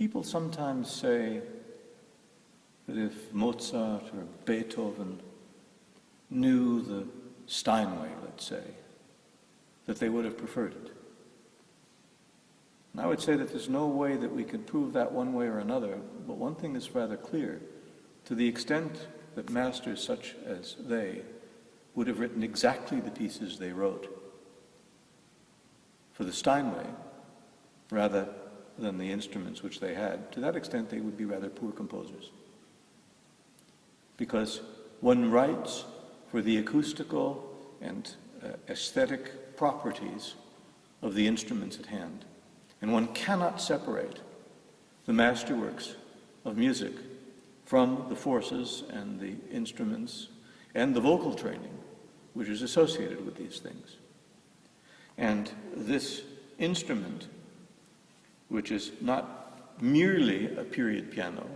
People sometimes say that if Mozart or Beethoven knew the Steinway, let's say, that they would have preferred it. And I would say that there's no way that we could prove that one way or another, but one thing is rather clear. To the extent that masters such as they would have written exactly the pieces they wrote for the Steinway, rather than the instruments which they had, to that extent they would be rather poor composers. Because one writes for the acoustical and aesthetic properties of the instruments at hand. And one cannot separate the masterworks of music from the forces and the instruments and the vocal training which is associated with these things. And this instrument, which is not merely a period piano,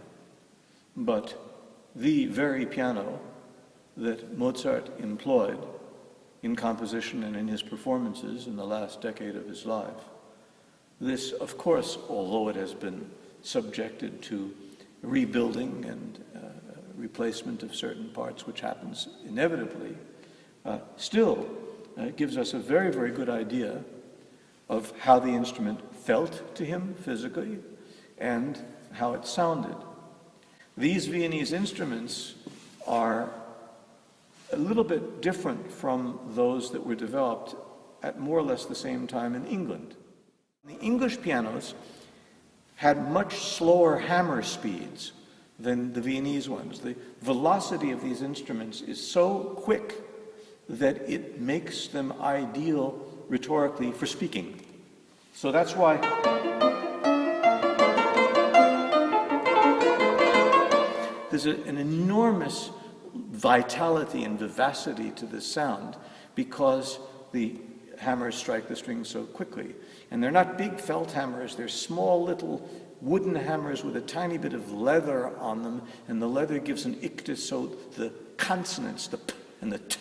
but the very piano that Mozart employed in composition and in his performances in the last decade of his life. This, of course, although it has been subjected to rebuilding and replacement of certain parts, which happens inevitably, still gives us a very, very good idea of how the instrument felt to him physically and how it sounded. These Viennese instruments are a little bit different from those that were developed at more or less the same time in England. The English pianos had much slower hammer speeds than the Viennese ones. The velocity of these instruments is so quick that it makes them ideal rhetorically for speaking. So that's why there's an enormous vitality and vivacity to this sound because the hammers strike the strings so quickly. And they're not big felt hammers, they're small little wooden hammers with a tiny bit of leather on them, and the leather gives an ictus so the consonants, the p and the t,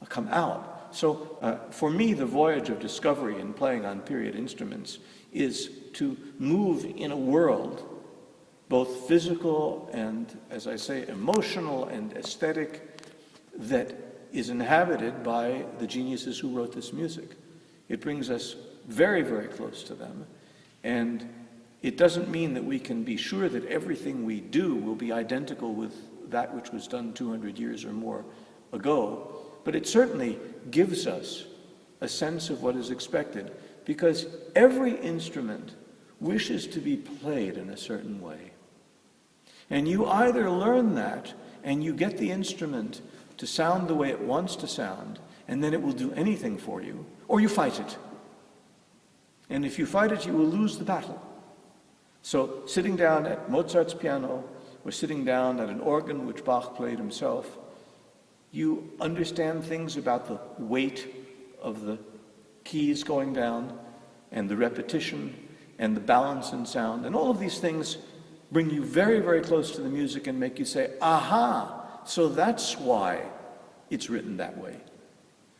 come out. So for me, the voyage of discovery in playing on period instruments is to move in a world, both physical and, as I say, emotional and aesthetic, that is inhabited by the geniuses who wrote this music. It brings us very, very close to them, and it doesn't mean that we can be sure that everything we do will be identical with that which was done 200 years or more ago, but it certainly gives us a sense of what is expected, because every instrument wishes to be played in a certain way. And you either learn that and you get the instrument to sound the way it wants to sound, and then it will do anything for you, or you fight it. And if you fight it, you will lose the battle. So sitting down at Mozart's piano, or sitting down at an organ which Bach played himself, you understand things about the weight of the keys going down, and the repetition, and the balance in sound, and all of these things bring you very, very close to the music and make you say, aha, so that's why it's written that way,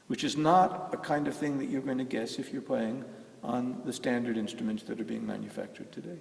which is not a kind of thing that you're going to guess if you're playing on the standard instruments that are being manufactured today.